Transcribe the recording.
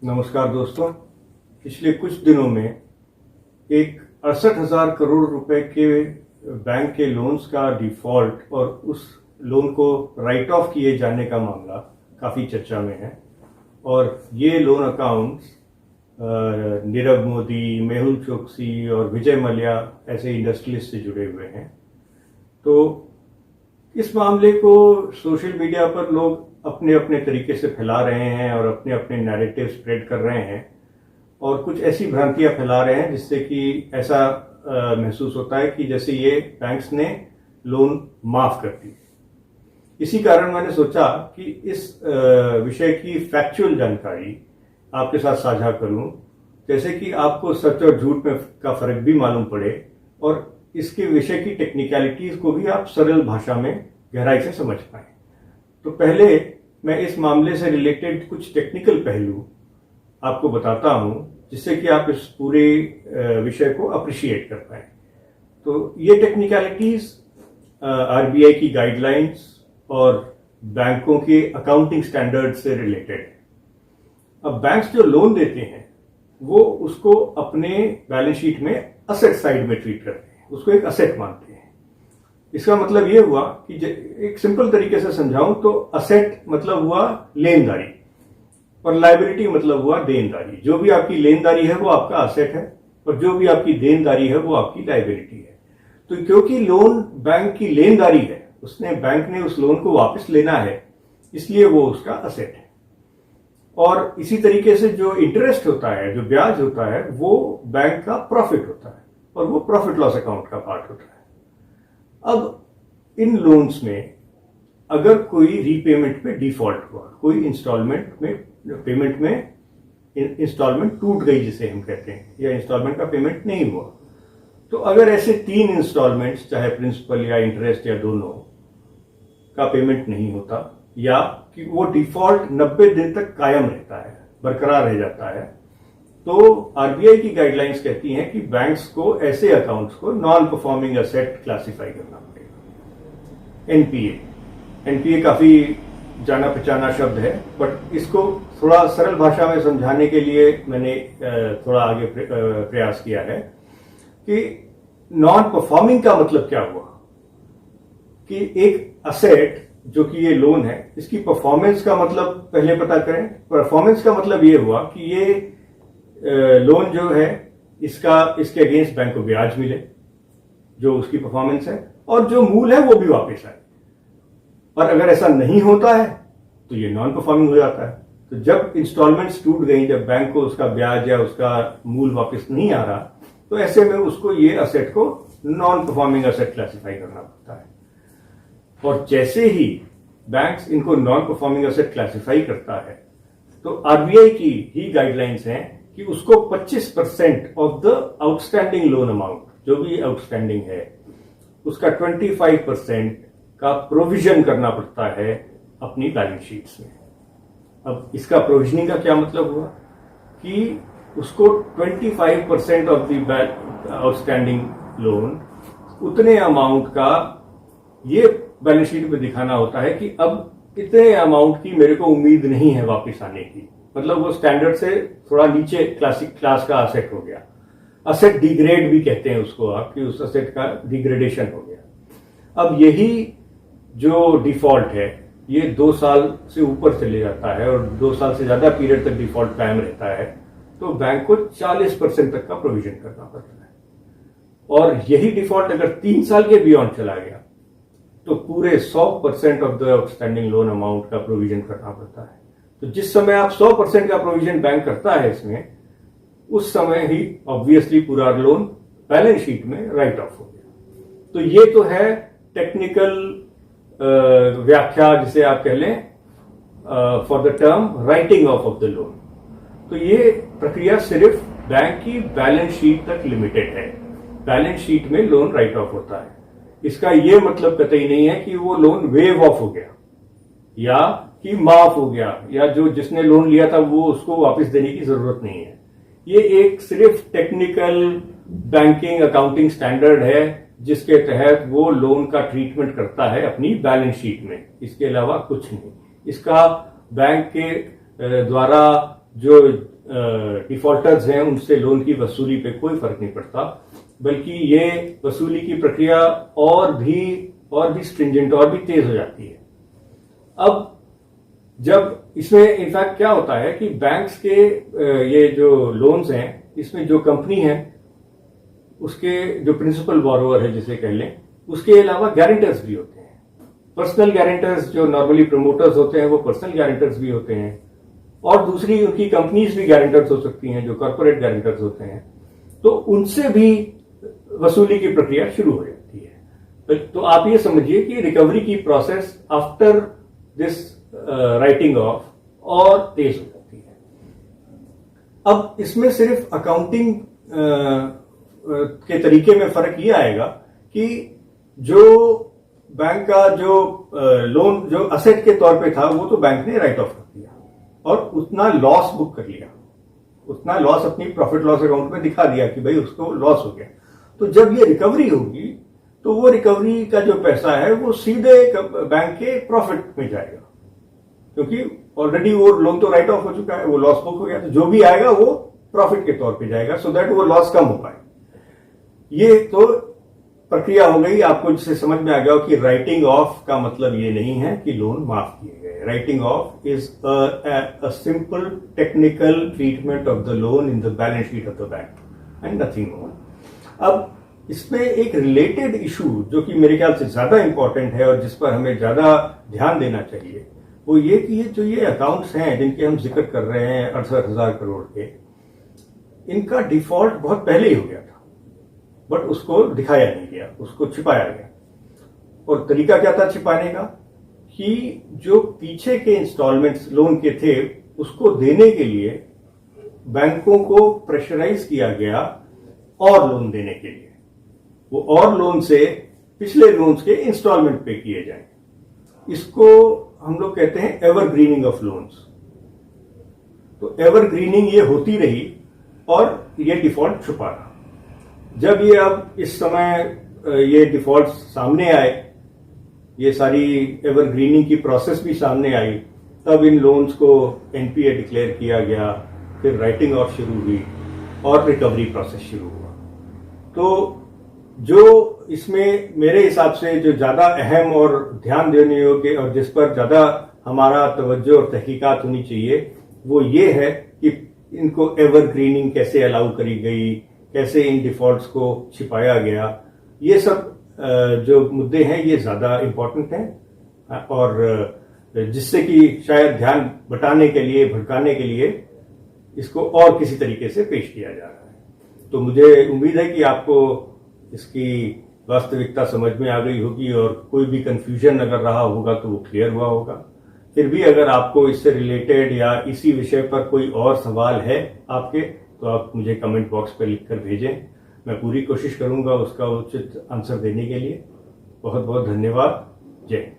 नमस्कार दोस्तों। पिछले कुछ दिनों में एक 68,000 करोड़ रुपए के बैंक के लोन्स का डिफॉल्ट और उस लोन को राइट ऑफ किए जाने का मामला काफ़ी चर्चा में है। और ये लोन अकाउंट्स नीरव मोदी, मेहुल चोकसी और विजय मल्ल्या ऐसे इंडस्ट्रियलिस्ट से जुड़े हुए हैं। तो इस मामले को सोशल मीडिया पर लोग अपने अपने तरीके से फैला रहे हैं और अपने अपने नैरेटिव स्प्रेड कर रहे हैं और कुछ ऐसी भ्रांतियां फैला रहे हैं जिससे कि ऐसा महसूस होता है कि जैसे ये बैंक्स ने लोन माफ कर दी। इसी कारण मैंने सोचा कि इस विषय की फैक्चुअल जानकारी आपके साथ साझा करूं, जैसे कि आपको सच और झूठ में का फर्क भी मालूम पड़े और इसके विषय की टेक्निकलिटीज को भी आप सरल भाषा में गहराई से समझ पाएं। तो पहले मैं इस मामले से रिलेटेड कुछ टेक्निकल पहलू आपको बताता हूं, जिससे कि आप इस पूरे विषय को अप्रिशिएट कर पाएं। तो ये टेक्निकलिटीज आरबीआई की गाइडलाइंस और बैंकों के अकाउंटिंग स्टैंडर्ड से रिलेटेड है। अब बैंक्स जो लोन देते हैं वो उसको अपने बैलेंस शीट में असेट साइड में ट्रीट करते हैं, उसको एक असेट मानते हैं। इसका मतलब ये हुआ कि एक सिंपल तरीके से समझाऊं तो असेट मतलब हुआ लेनदारी और लायबिलिटी मतलब हुआ देनदारी। जो भी आपकी लेनदारी है वो आपका असेट है और जो भी आपकी देनदारी है वो आपकी लायबिलिटी है। तो क्योंकि लोन बैंक की लेनदारी है, बैंक ने उस लोन को वापस लेना है, इसलिए वो उसका असेट है। और इसी तरीके से जो इंटरेस्ट होता है, जो ब्याज होता है, वो बैंक का प्रॉफिट होता है और वो प्रॉफिट लॉस अकाउंट का पार्ट होता है। अब इन लोन्स में अगर कोई रीपेमेंट पे डिफॉल्ट हुआ, कोई पेमेंट में इंस्टॉलमेंट टूट गई जिसे हम कहते हैं, या इंस्टॉलमेंट का पेमेंट नहीं हुआ, तो अगर ऐसे 3 इंस्टॉलमेंट्स, चाहे प्रिंसिपल या इंटरेस्ट या दोनों का पेमेंट नहीं होता, या कि वो डिफॉल्ट 90 दिन तक कायम रहता है, बरकरार रह जाता है, तो आरबीआई की गाइडलाइंस कहती हैं कि बैंक्स को ऐसे अकाउंट्स को नॉन परफॉर्मिंग एसेट क्लासिफाई करना पड़ेगा। एनपीए काफी जाना पहचाना शब्द है, बट इसको थोड़ा सरल भाषा में समझाने के लिए मैंने थोड़ा आगे प्रयास किया है कि नॉन परफॉर्मिंग का मतलब क्या हुआ कि एक असेट जो कि ये लोन है, इसकी परफॉर्मेंस का मतलब पहले पता करें। परफॉर्मेंस का मतलब ये हुआ कि ये लोन जो है इसके अगेंस्ट बैंक को ब्याज मिले, जो उसकी परफॉर्मेंस है, और जो मूल है वो भी वापस आए। और अगर ऐसा नहीं होता है तो ये नॉन परफॉर्मिंग हो जाता है। तो जब इंस्टॉलमेंट्स टूट गई, जब बैंक को उसका ब्याज या उसका मूल वापस नहीं आ रहा, तो ऐसे में उसको ये असेट को नॉन परफॉर्मिंग असेट क्लासिफाई करना पड़ता है। और जैसे ही बैंक्स इनको नॉन परफॉर्मिंग असेट क्लासिफाई करता है, तो आरबीआई की ही गाइडलाइंस हैं कि उसको 25% of the outstanding loan amount, जो भी आउटस्टैंडिंग है, उसका 25% का प्रोविजन करना पड़ता है अपनी बैलेंस शीट्स में। अब इसका प्रोविजनिंग का क्या मतलब हुआ कि उसको 25% ऑफ द आउटस्टैंडिंग लोन, उतने अमाउंट का ये बैलेंस शीट में दिखाना होता है कि अब इतने अमाउंट की मेरे को उम्मीद नहीं है वापस आने की। मतलब वो स्टैंडर्ड से थोड़ा नीचे क्लास का असेट हो गया। असेट डिग्रेड भी कहते हैं उसको आप, कि उस असेट का डिग्रेडेशन हो गया। अब यही जो डिफॉल्ट है ये 2 साल से ऊपर चले जाता है और 2 साल से ज्यादा पीरियड तक डिफॉल्ट कायम रहता है, तो बैंक को 40% तक का प्रोविजन करना पड़ता है। और यही डिफॉल्ट अगर 3 साल के बियॉन्ड चला गया तो पूरे 100% of the outstanding loan amount का प्रोविजन करना पड़ता है। तो जिस समय आप 100% का प्रोविजन बैंक करता है इसमें, उस समय ही ऑब्वियसली पूरा लोन बैलेंस शीट में राइट ऑफ हो गया। तो ये तो है टेक्निकल व्याख्या, जिसे आप कह लें for the term writing of the loan. तो ये प्रक्रिया सिर्फ बैंक की बैलेंस शीट तक लिमिटेड है। बैलेंस शीट में लोन राइट ऑफ होता है। इसका ये मतलब कतई नहीं है कि वो लोन वेव ऑफ हो गया या कि माफ हो गया, या जो जिसने लोन लिया था वो उसको वापस देने की जरूरत नहीं है। ये एक सिर्फ टेक्निकल बैंकिंग अकाउंटिंग स्टैंडर्ड है जिसके तहत वो लोन का ट्रीटमेंट करता है अपनी बैलेंस शीट में, इसके अलावा कुछ नहीं। इसका बैंक के द्वारा जो डिफॉल्टर्स हैं उनसे लोन की वसूली पे कोई फर्क नहीं पड़ता, बल्कि ये वसूली की प्रक्रिया और भी स्ट्रिंजेंट और भी तेज हो जाती है। अब जब इसमें इनफैक्ट क्या होता है कि बैंक्स के ये जो लोन्स हैं, इसमें जो कंपनी है उसके जो प्रिंसिपल बोरोवर है जिसे कह लें, उसके अलावा गारंटर्स भी होते हैं। पर्सनल गारंटर्स जो नॉर्मली प्रमोटर्स होते हैं वो पर्सनल गारंटर्स भी होते हैं, और दूसरी उनकी कंपनीज भी गारंटर्स हो सकती हैं जो कॉर्पोरेट गारंटर्स होते हैं। तो उनसे भी वसूली की प्रक्रिया शुरू हो जाती है। तो आप ये समझिए कि रिकवरी की process after this writing of और तेज हो जाती है। अब इसमें सिर्फ अकाउंटिंग के तरीके में फर्क ये आएगा कि जो बैंक का जो लोन जो असेट के तौर पे था वो तो बैंक ने राइट ऑफ कर दिया और उतना लॉस बुक कर लिया, उतना लॉस अपनी प्रॉफिट लॉस अकाउंट में दिखा दिया कि भाई उसको लॉस हो गया। तो जब ये रिकवरी होगी तो वो रिकवरी का जो पैसा है वो सीधे बैंक के प्रॉफिट में जाएगा, क्योंकि ऑलरेडी वो लोन तो राइट ऑफ हो चुका है, वो लॉस बुक हो गया, तो जो भी आएगा वो प्रॉफिट के तौर पे जाएगा, सो दैट वो लॉस कम हो पाए। ये तो प्रक्रिया हो गई, आपको जिससे समझ में आ गया कि राइटिंग ऑफ का मतलब ये नहीं है कि लोन माफ किए गए। Writing of is a simple technical treatment of the loan in the balance sheet of the bank and nothing more. अब इसमें एक रिलेटेड इशू जो कि मेरे ख्याल से ज्यादा इंपॉर्टेंट है और जिस पर हमें ज्यादा ध्यान देना चाहिए, वो ये कि ये अकाउंट्स हैं जिनके हम जिक्र कर रहे हैं 68,000 करोड़ के, इनका डिफॉल्ट बहुत पहले ही हो गया था, बट उसको दिखाया नहीं गया, उसको छिपाया गया। और तरीका क्या था छिपाने का कि जो पीछे के इंस्टॉलमेंट्स लोन के थे उसको देने के लिए बैंकों को प्रेशराइज किया गया और लोन देने के लिए। वो और लोन से पिछले लोन्स के इंस्टॉलमेंट पे किए जाए। इसको हम लोग कहते हैं एवरग्रीनिंग ऑफ लोन्स। तो एवरग्रीनिंग ये होती रही और ये डिफॉल्ट छुपा रहा। जब ये अब इस समय ये डिफॉल्ट सामने आए, ये सारी एवरग्रीनिंग की प्रोसेस भी सामने आई, तब इन लोन्स को एनपीए डिक्लेयर किया गया, फिर राइटिंग ऑफ शुरू हुई और रिकवरी प्रोसेस शुरू हुआ। तो जो इसमें मेरे हिसाब से जो ज्यादा अहम और ध्यान देने योग्य और जिस पर ज्यादा हमारा तवज्जो और तहकीकात होनी चाहिए वो ये है कि इनको एवरग्रीनिंग कैसे अलाउ करी गई, कैसे इन डिफॉल्ट्स को छिपाया गया, ये सब जो मुद्दे हैं ये ज्यादा इंपॉर्टेंट हैं और जिससे कि शायद ध्यान बटाने के लिए, भटकाने के लिए इसको और किसी तरीके से पेश किया जा रहा है। तो मुझे उम्मीद है कि आपको इसकी वास्तविकता समझ में आ गई होगी और कोई भी कंफ्यूजन अगर रहा होगा तो वो क्लियर हुआ होगा। फिर भी अगर आपको इससे रिलेटेड या इसी विषय पर कोई और सवाल है आपके, तो आप मुझे कमेंट बॉक्स पर लिखकर भेजें। मैं पूरी कोशिश करूंगा उसका उचित आंसर देने के लिए। बहुत बहुत धन्यवाद। जय हिंद।